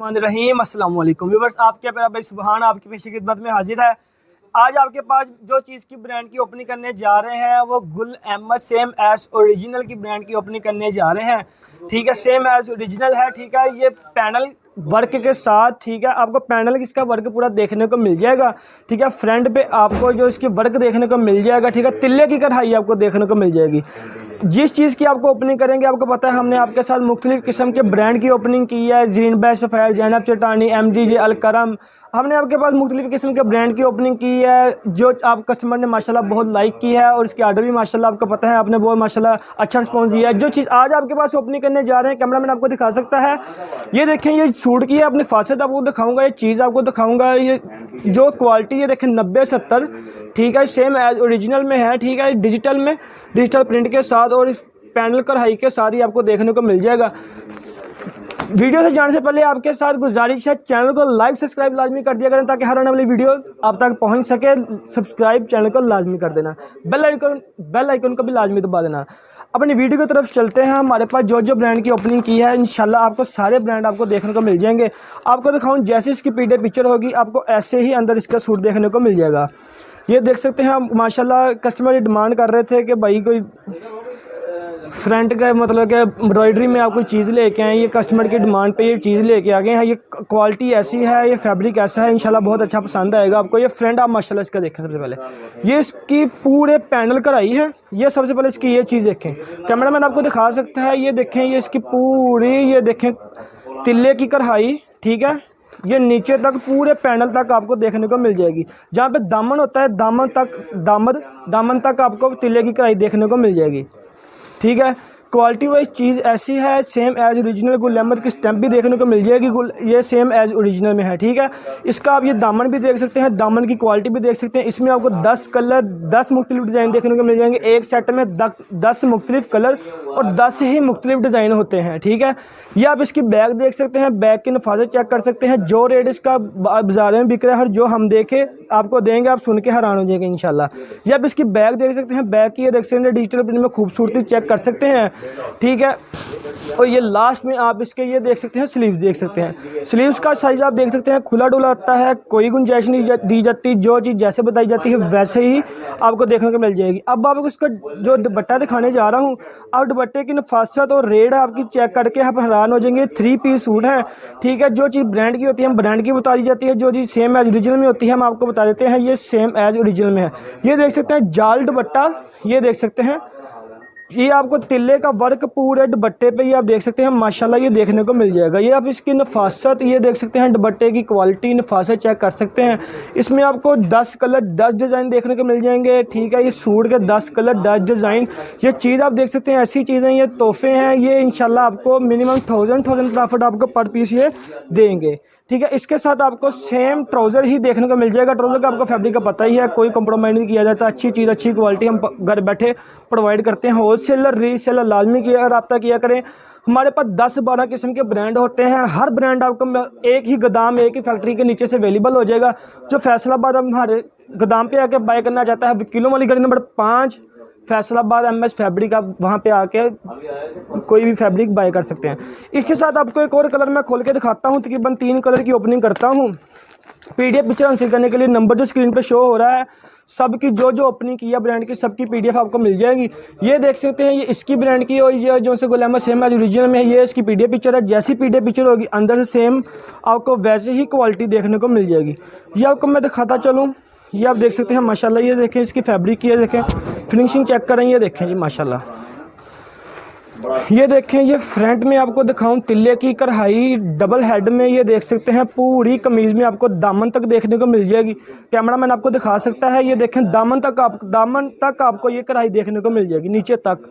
बिस्मिल्लाहिर्रहमानिर्रहीम। अस्सलाम वालेकुम व्यूअर्स, आपके प्यारा भाई सुबहान आपकी पेश खिदमत में हाजिर है। आज आपके पास जो चीज़ की ब्रांड की ओपनिंग करने जा रहे हैं वो Gul Ahmed same as original की ब्रांड की ओपनिंग करने जा रहे हैं। ठीक है, सेम एज ओरिजिनल है। ठीक है, ये पैनल वर्क के साथ, ठीक है, आपको पैनल इसका वर्क पूरा देखने को मिल जाएगा। ठीक है, फ्रंट पे आपको जो इसकी वर्क देखने को मिल जाएगा। ठीक है, तिल्ले की कढ़ाई आपको देखने को मिल जाएगी। जिस चीज़ की आपको ओपनिंग करेंगे, आपको पता है हमने आपके साथ मुख्तलिफ किस्म के ब्रांड की ओपनिंग की है। जीन बेस्ट सफ़ायर, जैनब चटानी, MGG, अलकरम, हमने आपके पास मुख्तलिफ किस्म के ब्रांड की ओपनिंग की है जो आप कस्टमर ने माशाल्लाह बहुत लाइक की है और इसके ऑर्डर भी माशाल्लाह आपको पता है आपने बहुत माशाल्लाह अच्छा रिस्पॉन्स दिया है। जो चीज़ आज आपके पास ओपनिंग करने जा रहे हैं, कैमरा मैन आपको दिखा सकता है। ये देखें, ये सूट की है, अपनी फासत आपको दिखाऊंगा, ये चीज़ आपको दिखाऊंगा। ये जो क्वालिटी ये देखें 90-70, ठीक है, सेम एज ओरिजिनल में है। ठीक है, डिजिटल में, डिजिटल प्रिंट के साथ और पैनल कढ़ाई के साथ ही आपको देखने को मिल जाएगा। वीडियो से जाने से पहले आपके साथ गुजारिश है, चैनल को लाइक सब्सक्राइब लाजमी कर दिया करें ताकि हर आने वाली वीडियो आप तक पहुंच सके। सब्सक्राइब चैनल को लाजमी कर देना, बेल आइकन को भी लाजमी दबा देना। अपनी वीडियो की तरफ चलते हैं। हमारे पास जो जो ब्रांड की ओपनिंग की है इंशाल्लाह आपको सारे ब्रांड आपको देखने को मिल जाएंगे। आपको दिखाऊँ, जैसे इसकी पीडीएफ पिक्चर होगी आपको ऐसे ही अंदर इसका सूट देखने को मिल जाएगा। ये देख सकते हैं, माशाल्लाह कस्टमर डिमांड कर रहे थे कि भाई कोई फ्रंट का मतलब कि एम्ब्रॉयडरी में आप कोई चीज़ लेके आए। ये कस्टमर की डिमांड पे ये चीज़ लेके आ गए हैं। ये क्वालिटी ऐसी है, ये फैब्रिक ऐसा है, इंशाल्लाह बहुत अच्छा पसंद आएगा आपको। ये फ्रंट आप माशाल्लाह इसका देखें। सबसे पहले ये इसकी पूरे पैनल कढ़ाई है। ये सबसे पहले इसकी ये चीज़ देखें, कैमरा मैन आपको दिखा सकता है। ये देखें, ये इसकी पूरी, ये देखें तिल्ले की कढ़ाई। ठीक है, ये नीचे तक पूरे पैनल तक आपको देखने को मिल जाएगी। जहाँ पे दामन होता है, दामन तक आपको तिल्ले की कढ़ाई देखने को मिल जाएगी। ठीक है, क्वालिटी वाइज चीज़ ऐसी है, same as original. Gul Ahmed की स्टैंप भी देखने को मिल जाएगी। ये सेम एज ओरिजिनल में है। ठीक है, इसका आप ये दामन भी देख सकते हैं, दामन की क्वालिटी भी देख सकते हैं। इसमें आपको 10 कलर, 10 मुख्तलिफ डिज़ाइन देखने को मिल जाएंगे। एक सेट में 10 मुख्तलिफ कलर और 10 ही मुख्तलिफ डिज़ाइन होते हैं। ठीक है, ये आप इसकी बैग देख सकते हैं, बैग की नफाजत चेक कर सकते हैं। जो रेट इसका बाजार में बिक रहा है और जो हम देखे आपको देंगे, आप सुन के हैरान हो जाएंगे इंशाल्लाह। ये आप इसकी बैग देख सकते हैं, बैग की ये देख सकते हैं, डिजिटल प्रिंट में खूबसूरती चेक कर सकते हैं। ठीक है, और ये लास्ट में आप इसके ये देख सकते हैं, स्लीव्स देख सकते हैं। स्लीव्स का साइज आप देख सकते हैं, खुला डुला आता है, कोई गुंजाइश नहीं दी जाती। जो चीज़ जैसे बताई जाती है वैसे ही आपको देखने को मिल जाएगी। अब आपको इसका जो दुपट्टा दिखाने जा रहा हूँ, आप दुपट्टे की नफासत और रेट आपकी चेक करके आप हैरान हो जाएंगे। 3 पीस सूट है। ठीक है, जो चीज़ ब्रांड की होती है हम ब्रांड की बता दी जाती है, जो चीज़ सेम एज ओरिजिनल में होती है हम आपको बता देते हैं। ये सेम एज ओरिजिनल में है। ये देख सकते हैं जाल दुपट्टा, ये देख सकते हैं, ये आपको तिल्ले का वर्क पूरे दुपट्टे पे ये आप देख सकते हैं माशाल्लाह ये देखने को मिल जाएगा। ये आप इसकी नफासत ये देख सकते हैं, दुपट्टे की क्वालिटी नफासत चेक कर सकते हैं। इसमें आपको 10 कलर 10 डिज़ाइन देखने को मिल जाएंगे। ठीक है, ये सूट के 10 कलर 10 डिज़ाइन, ये चीज़ आप देख सकते हैं। ऐसी चीज़ें ये तोहफे हैं, ये इंशाल्लाह आपको मिनिमम 1000 प्रॉफिट आपको पर पीस ये देंगे। ठीक है, इसके साथ आपको सेम ट्राउज़र ही देखने को मिल जाएगा। ट्राउज़र का आपको फैब्रिक का पता ही है, कोई कंप्रोमाइज़ नहीं किया जाता। अच्छी चीज़, अच्छी क्वालिटी हम घर बैठे प्रोवाइड करते हैं। होलसेलर रीसेलर लाजमी किया रब्ता किया करें। हमारे पास 10-12 किस्म के ब्रांड होते हैं। हर ब्रांड आपको एक ही गोदाम, एक ही फैक्ट्री के नीचे से अवेलेबल हो जाएगा। जो फैसलाबाद हमारे गोदाम पे आके बाय करना चाहता है, वकीलों वाली गली नंबर 5 फैसलाबाद MS फैब्रिक, आप वहाँ पे आके कोई भी फैब्रिक बाय कर सकते हैं। इसके साथ आपको एक और कलर मैं खोल के दिखाता हूँ। तकरीबन 3 कलर की ओपनिंग करता हूँ। PDF पिक्चर हासिल करने के लिए नंबर जो स्क्रीन पे शो हो रहा है, सबकी जो जो ओपनिंग की है ब्रांड की सबकी PDF आपको मिल जाएगी। ये देख सकते हैं, ये इसकी ब्रांड की और ये जो से Gul Ahmed same as original में है, ये इसकी PDF पिक्चर है। जैसी PDF पिक्चर होगी अंदर से सेम आपको वैसे ही क्वालिटी देखने को मिल जाएगी। ये आपको मैं दिखाता चलूँ, ये आप देख सकते हैं माशाल्लाह। ये देखें इसकी फैब्रिक की, ये देखें फिनिशिंग चेक करें, ये देखें जी माशाल्लाह। ये देखें, ये फ्रंट में आपको दिखाऊं, तिल्ले की कढ़ाई डबल हेड में, ये देख सकते हैं पूरी कमीज़ में आपको दामन तक देखने को मिल जाएगी। कैमरा मैन आपको दिखा सकता है, ये देखें दामन तक आपको ये कढ़ाई देखने को मिल जाएगी नीचे तक।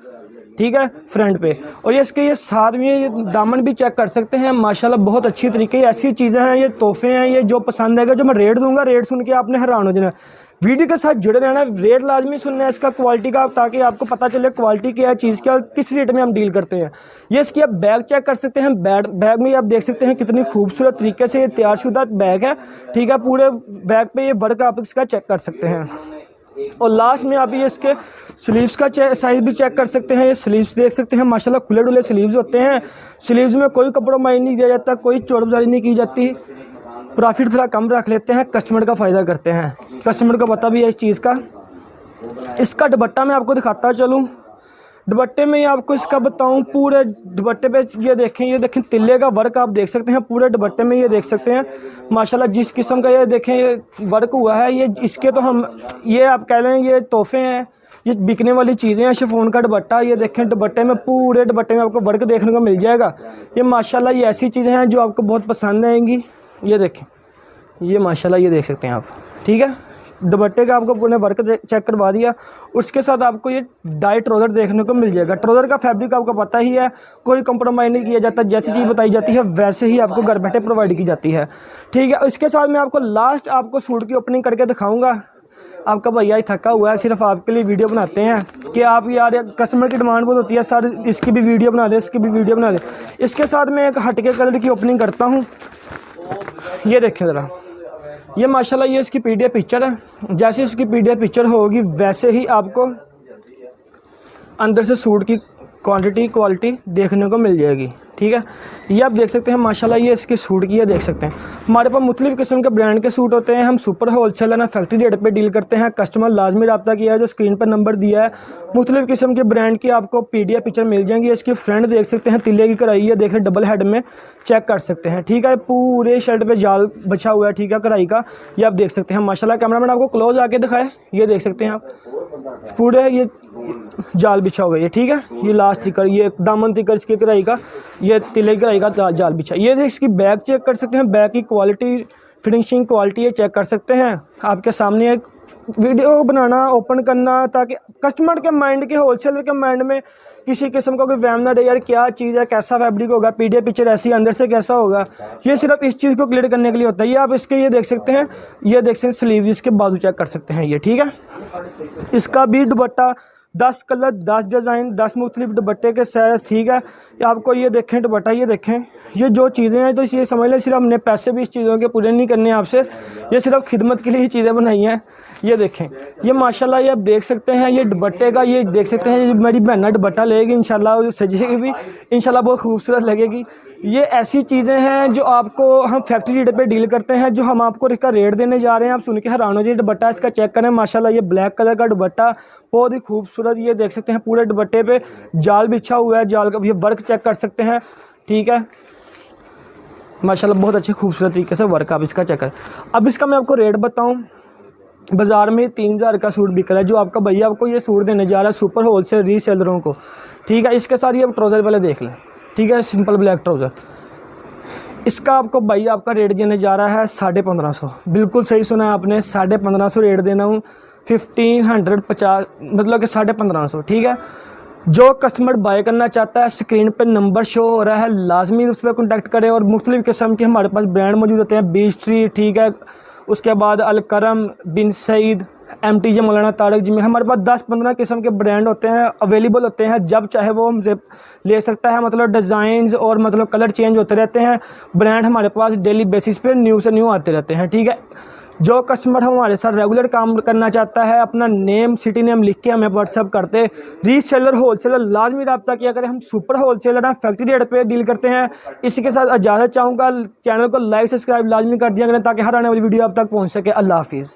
ठीक है, फ्रंट पे, और ये इसके ये साथ में ये दामन भी चेक कर सकते हैं माशाल्लाह बहुत अच्छी तरीके। ऐसी चीज़ें हैं, ये तोहफे हैं, ये जो पसंद आएगा, जो मैं रेट दूंगा, रेट सुन के आपने हैरान हो जाना। वीडियो के साथ जुड़े रहना है, रेट लाजमी सुनना है इसका, क्वालिटी का, ताकि आपको पता चले क्वालिटी क्या है चीज़ की और किस रेट में हम डील करते हैं। ये इसकी आप बैग चेक कर सकते हैं। बैग में आप देख सकते हैं कितनी खूबसूरत तरीके से ये तैयारशुदा बैग है। ठीक है, पूरे बैग पे ये वर्क आप इसका चेक कर सकते हैं। और लास्ट में आप ये इसके स्लीव्स का साइज़ भी चेक कर सकते हैं। ये स्लीव्स देख सकते हैं माशाल्लाह खुले डुले स्लीव्स होते हैं। स्लीव्स में कोई कॉम्प्रोमाइज़ नहीं दिया जाता, कोई चोरबाज़ारी नहीं की जाती। प्रॉफिट थोड़ा कम रख लेते हैं, कस्टमर का फ़ायदा करते हैं, कस्टमर को पता भी है इस चीज़ का। इसका दुपट्टा मैं आपको दिखाता चलूँ। दुपट्टे में ही आपको इसका बताऊं, पूरे दुपट्टे पे ये देखें तिल्ले का वर्क आप देख सकते हैं पूरे दुपट्टे में। ये देख सकते हैं माशाल्लाह जिस किस्म का ये देखें ये वर्क हुआ है। ये इसके तो हम ये आप कह लें ये तोहफे हैं, ये बिकने वाली चीज़ें हैं। शिफॉन का दुपट्टा ये देखें, दुपट्टे में पूरे दुपट्टे में आपको वर्क देखने को मिल जाएगा। ये माशाल्लाह ये ऐसी चीज़ें हैं जो आपको बहुत पसंद आएंगी। ये देखें, ये माशाल्लाह ये देख सकते हैं आप, ठीक है। दुपट्टे का आपको पूरे वर्क चेक करवा दिया। उसके साथ आपको ये डाई ट्राउज़र देखने को मिल जाएगा। ट्राउज़र का फैब्रिक आपको पता ही है, कोई कंप्रोमाइज़ नहीं किया जाता। जैसी चीज़ बताई जाती है वैसे ही आपको घर बैठे प्रोवाइड की जाती है, ठीक है। इसके साथ मैं आपको लास्ट आपको सूट की ओपनिंग करके दिखाऊँगा। आपका भैया ही थका हुआ है, सिर्फ आपके लिए वीडियो बनाते हैं कि आप यार कस्टमर की डिमांड बहुत होती है सर इसकी भी वीडियो बना दे, इसकी भी वीडियो बना दे। इसके साथ मैं एक हटके कलर की ओपनिंग करता हूँ। ये देखें ज़रा, ये माशाल्लाह ये इसकी पीडीएफ पिक्चर है। जैसे इसकी पीडीएफ पिक्चर होगी वैसे ही आपको अंदर से सूट की क्वालिटी देखने को मिल जाएगी, ठीक है। ये आप देख सकते हैं माशाल्लाह ये इसके सूट की है, देख सकते हैं। हमारे पास मुख्तलिफ़ किस्म के ब्रांड के सूट होते हैं। हम सुपर होलसेलर ना फैक्ट्री रेट पे डील करते हैं। कस्टमर लाजमी रब्ता किया है, जो स्क्रीन पर नंबर दिया है। मुख्तलिफ़ किस्म के ब्रांड की आपको पीडीएफ पिक्चर मिल जाएंगी। इसकी फ्रंट देख सकते हैं तिल्ले की कढ़ाई है, देखें डबल हेड में चेक कर सकते हैं, ठीक है। पूरे शर्ट पे जाल बचा हुआ है, ठीक है, कढ़ाई का। ये आप देख सकते हैं माशाल्लाह। कैमरामैन आपको क्लोज आके दिखाए, ये देख सकते हैं आप पूरे ये जाल बिछा हुआ है, ठीक है। ये लास्ट तिकर, ये दामन तिकर इसकी कढ़ाई का, ये तिले की कढ़ाई का जाल बिछा। ये देख इसकी बैक चेक कर सकते हैं, बैक की क्वालिटी फिनिशिंग क्वालिटी ये चेक कर सकते हैं। आपके सामने एक वीडियो बनाना ओपन करना ताकि कस्टमर के माइंड के होलसेलर के माइंड में किसी किस्म का कोई वहम ना रहे यार क्या चीज़ है, कैसा फैब्रिक होगा, पीडीएफ पिक्चर ऐसी अंदर से कैसा होगा। ये सिर्फ इस चीज़ को क्लियर करने के लिए होता है। ये आप इसके ये देख सकते हैं, ये देख सकते हैं स्लीव, इसके बाजू चेक कर सकते हैं ये, ठीक है। इसका भी दुपट्टा 10 कलर 10 डिज़ाइन 10 मुख्तलिफ दुपट्टे के साइज़, ठीक है। आपको ये देखें दुपट्टा, ये देखें ये जो चीज़ें हैं तो ये समझ लें सिर्फ हमने पैसे भी इस चीज़ों के पूरे नहीं करने आपसे, ये सिर्फ खिदमत के लिए ही चीज़ें बनाई हैं। ये देखें, ये माशाल्लाह ये आप देख सकते हैं, ये दुपट्टे का ये देख सकते हैं। मेरी बहना दुपट्टा लेगी इंशाल्लाह, सजेगी भी इंशाल्लाह, बहुत खूबसूरत लगेगी। ये ऐसी चीज़ें हैं जो आपको हम फैक्ट्री रेट पे डील करते हैं, जो हम आपको इसका रेट देने जा रहे हैं। आप सुन के हैरान हो जाइए। दुपट्टा इसका चेक करें माशाल्लाह, ये ब्लैक कलर का दुपट्टा बहुत ही खूबसूरत। ये देख सकते हैं पूरे दुपट्टे पे जाल बिछा हुआ है, जाल का ये वर्क चेक कर सकते हैं, ठीक है। माशाल्लाह बहुत अच्छे खूबसूरत तरीके से वर्क आप इसका चेक करें। अब इसका मैं आपको रेट बताऊँ, बाज़ार में 3000 का सूट बिक रहा है, जो आपका भैया आपको ये सूट देने जा रहा है सुपर होलसेल रीसेलरों को, ठीक है। इसके साथ ये आप ट्राउज़र पहले देख लें, ठीक है, सिंपल ब्लैक ट्राउज़र। इसका आपको भैया आपका रेट देने जा रहा है 1550। बिल्कुल सही सुना है आपने, 1550 रेट देना हूँ। 1550 मतलब कि 1550, ठीक है। जो कस्टमर बाय करना चाहता है स्क्रीन पर नंबर शो हो रहा है, लाजमी उस पर कॉन्टैक्ट करें। और मुख्तलिफ़ किस्म के हमारे पास ब्रांड मौजूद होते हैं, बीच ट्री, ठीक है। उसके बाद अलकरम, बिन सईद, MTJ मौलाना तारक जी में हमारे पास 10-15 किस्म के ब्रांड होते हैं, अवेलेबल होते हैं। जब चाहे वो हमसे ले सकता है, मतलब डिज़ाइंस और मतलब कलर चेंज होते रहते हैं। ब्रांड हमारे पास डेली बेसिस पे न्यू से न्यू आते रहते हैं, ठीक है। जो कस्टमर हमारे साथ रेगुलर काम करना चाहता है, अपना नेम सिटी नेम लिख के हमें व्हाट्सअप करते। रीसेलर होलसेलर लाजमी रब्ता किया करें। हम सुपर होलसेलर हैं, फैक्ट्री रेट पे डील करते हैं। इसी के साथ इजाज़त चाहूँगा, चैनल को लाइक सब्सक्राइब लाजमी कर दिया करें ताकि हर आने वाली वीडियो आप तक पहुँच सके। अल्लाह हाफिज़।